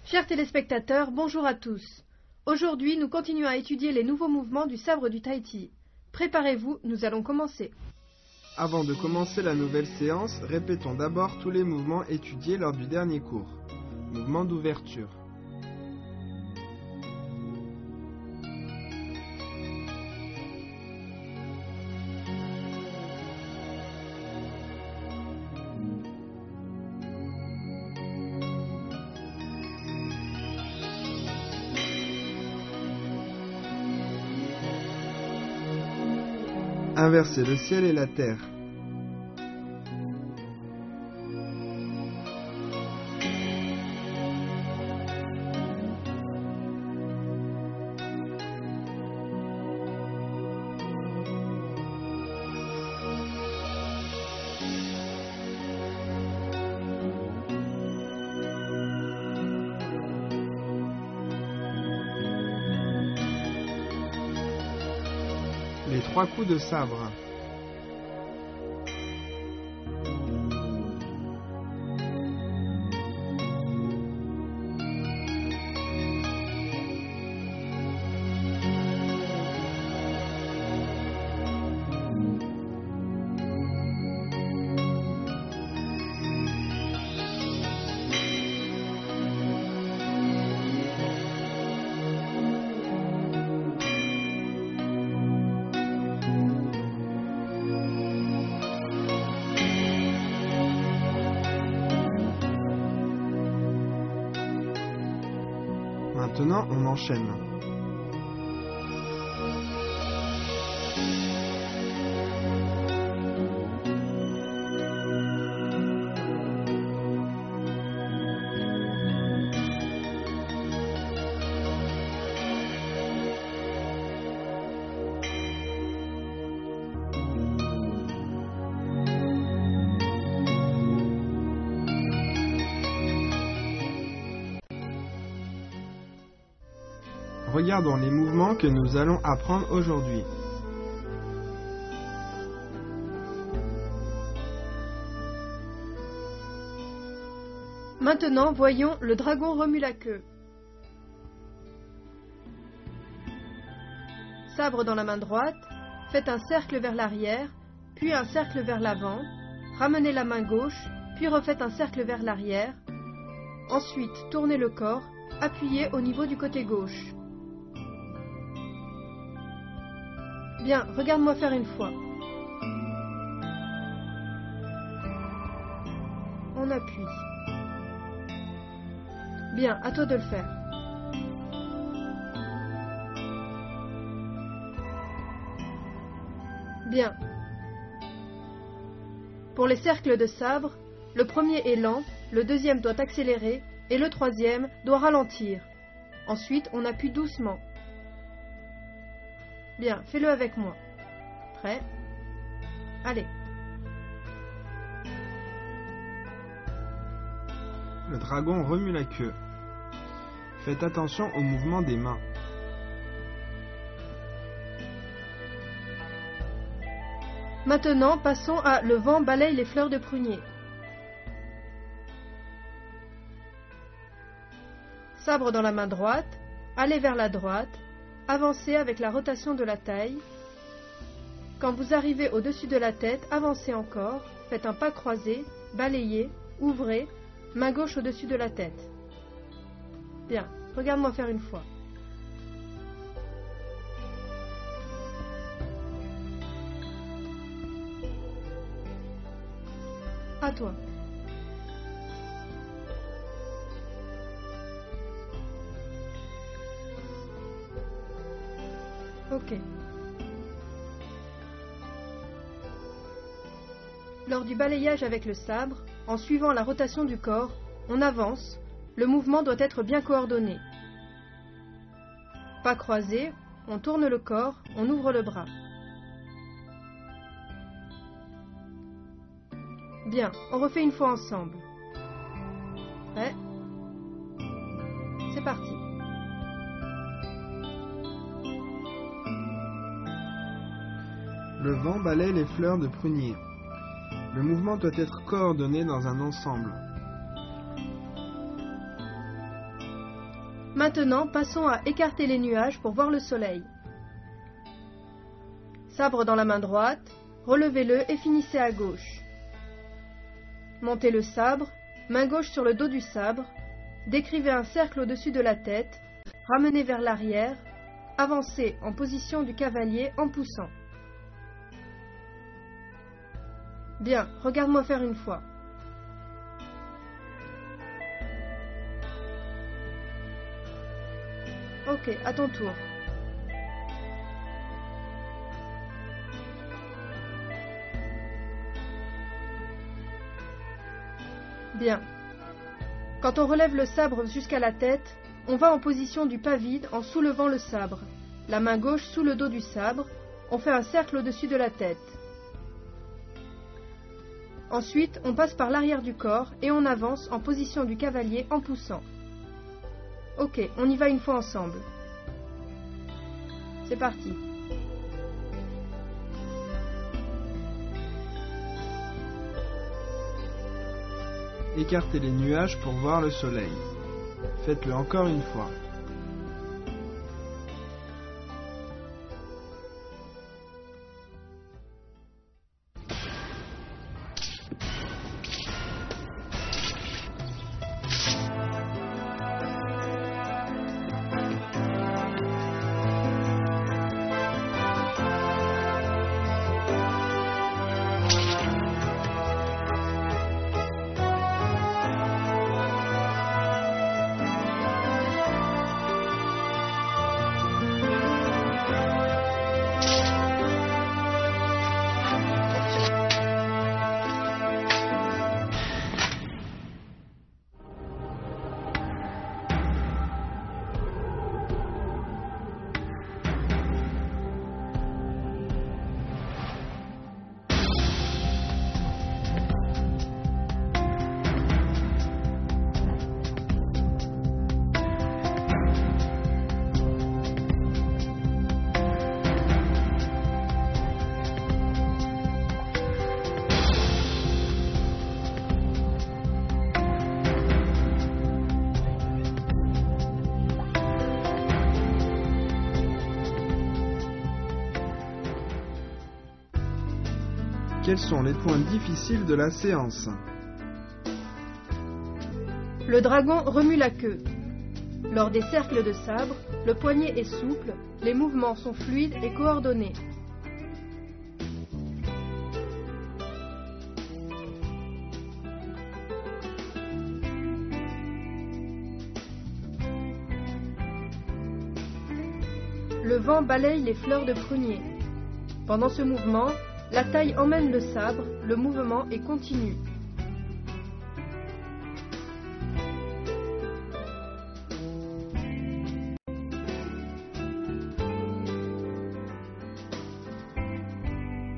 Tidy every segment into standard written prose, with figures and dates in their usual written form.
Chers téléspectateurs, bonjour à tous. Aujourd'hui, nous continuons à étudier les nouveaux mouvements du sabre du Tahiti. Préparez-vous, nous allons commencer. Avant de commencer la nouvelle séance, répétons d'abord tous les mouvements étudiés lors du dernier cours. Mouvement d'ouverture. Inverser le ciel et la terre. Les 3 coups de sabre. Maintenant, on enchaîne. Regardons les mouvements que nous allons apprendre aujourd'hui. Maintenant, voyons le dragon remue la queue. Sabre dans la main droite, faites un cercle vers l'arrière, puis un cercle vers l'avant, ramenez la main gauche, puis refaites un cercle vers l'arrière. Ensuite, tournez le corps, appuyez au niveau du côté gauche. Bien, regarde-moi faire une fois. On appuie. Bien, à toi de le faire. Bien. Pour les cercles de sabre, le premier est lent, le deuxième doit accélérer et le troisième doit ralentir. Ensuite, on appuie doucement. Bien, fais-le avec moi. Prêt? Allez. Le dragon remue la queue. Faites attention au mouvement des mains. Maintenant, passons à le vent balaye les fleurs de prunier. Sabre dans la main droite, allez vers la droite, avancez avec la rotation de la taille. Quand vous arrivez au-dessus de la tête, avancez encore, faites un pas croisé, balayez, ouvrez, main gauche au-dessus de la tête. Bien, regarde-moi faire une fois. À toi. Ok. Lors du balayage avec le sabre, en suivant la rotation du corps, on avance, le mouvement doit être bien coordonné. Pas croisé, on tourne le corps, on ouvre le bras. Bien, on refait une fois ensemble. Prêt? C'est parti. Le vent balaye les fleurs de prunier. Le mouvement doit être coordonné dans un ensemble. Maintenant, passons à écarter les nuages pour voir le soleil. Sabre dans la main droite, relevez-le et finissez à gauche. Montez le sabre, main gauche sur le dos du sabre, décrivez un cercle au-dessus de la tête, ramenez vers l'arrière, avancez en position du cavalier en poussant. Bien, regarde-moi faire une fois. Ok, à ton tour. Bien. Quand on relève le sabre jusqu'à la tête, on va en position du pas vide en soulevant le sabre. La main gauche sous le dos du sabre, on fait un cercle au-dessus de la tête. Ensuite, on passe par l'arrière du corps et on avance en position du cavalier en poussant. Ok, on y va une fois ensemble. C'est parti. Écartez les nuages pour voir le soleil. Faites-le encore une fois. Quels sont les points difficiles de la séance? Le dragon remue la queue. Lors des cercles de sabre, le poignet est souple, les mouvements sont fluides et coordonnés. Le vent balaye les fleurs de prunier. Pendant ce mouvement, la taille emmène le sabre, le mouvement est continu.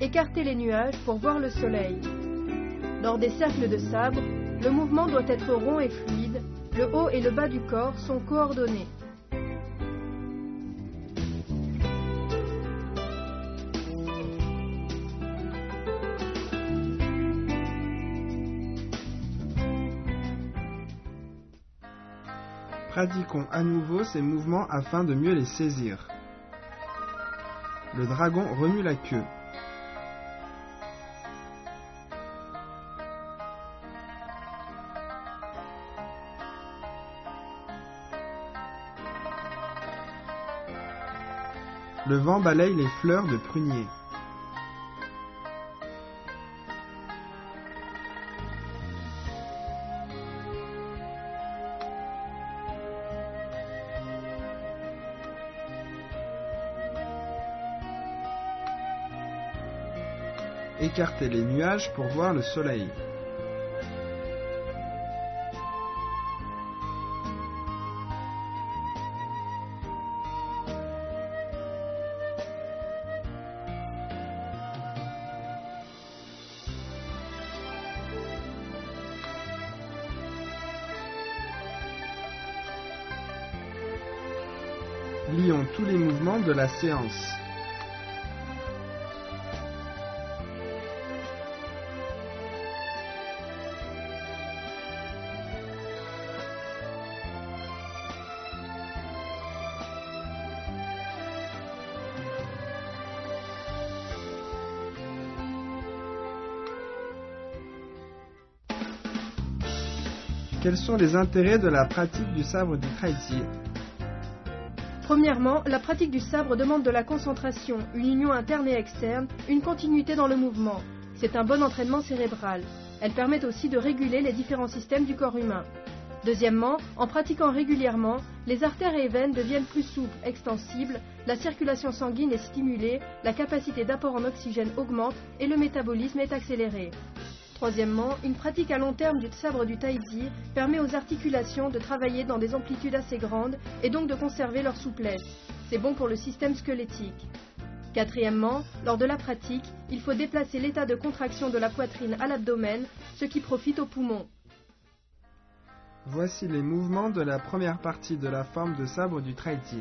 Écartez les nuages pour voir le soleil. Lors des cercles de sabre, le mouvement doit être rond et fluide, le haut et le bas du corps sont coordonnés. Pratiquons à nouveau ces mouvements afin de mieux les saisir. Le dragon remue la queue. Le vent balaye les fleurs de prunier. Écartez les nuages pour voir le soleil. Lions tous les mouvements de la séance. Quels sont les intérêts de la pratique du sabre du Traiti? Premièrement, la pratique du sabre demande de la concentration, une union interne et externe, une continuité dans le mouvement. C'est un bon entraînement cérébral. Elle permet aussi de réguler les différents systèmes du corps humain. Deuxièmement, en pratiquant régulièrement, les artères et veines deviennent plus souples, extensibles, la circulation sanguine est stimulée, la capacité d'apport en oxygène augmente et le métabolisme est accéléré. Troisièmement, une pratique à long terme du sabre du taiji permet aux articulations de travailler dans des amplitudes assez grandes et donc de conserver leur souplesse. C'est bon pour le système squelettique. Quatrièmement, lors de la pratique, il faut déplacer l'état de contraction de la poitrine à l'abdomen, ce qui profite aux poumons. Voici les mouvements de la première partie de la forme de sabre du Traiti.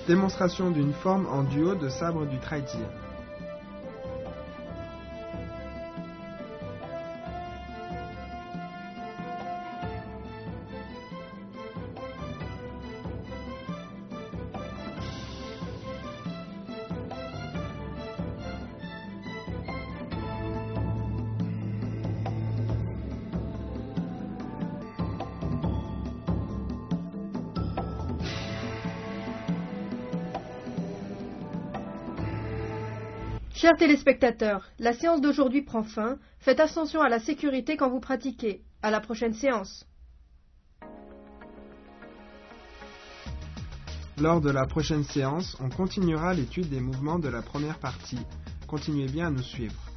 Démonstration d'une forme en duo de sabre du Traiti. Chers téléspectateurs, la séance d'aujourd'hui prend fin. Faites attention à la sécurité quand vous pratiquez. À la prochaine séance. Lors de la prochaine séance, on continuera l'étude des mouvements de la première partie. Continuez bien à nous suivre.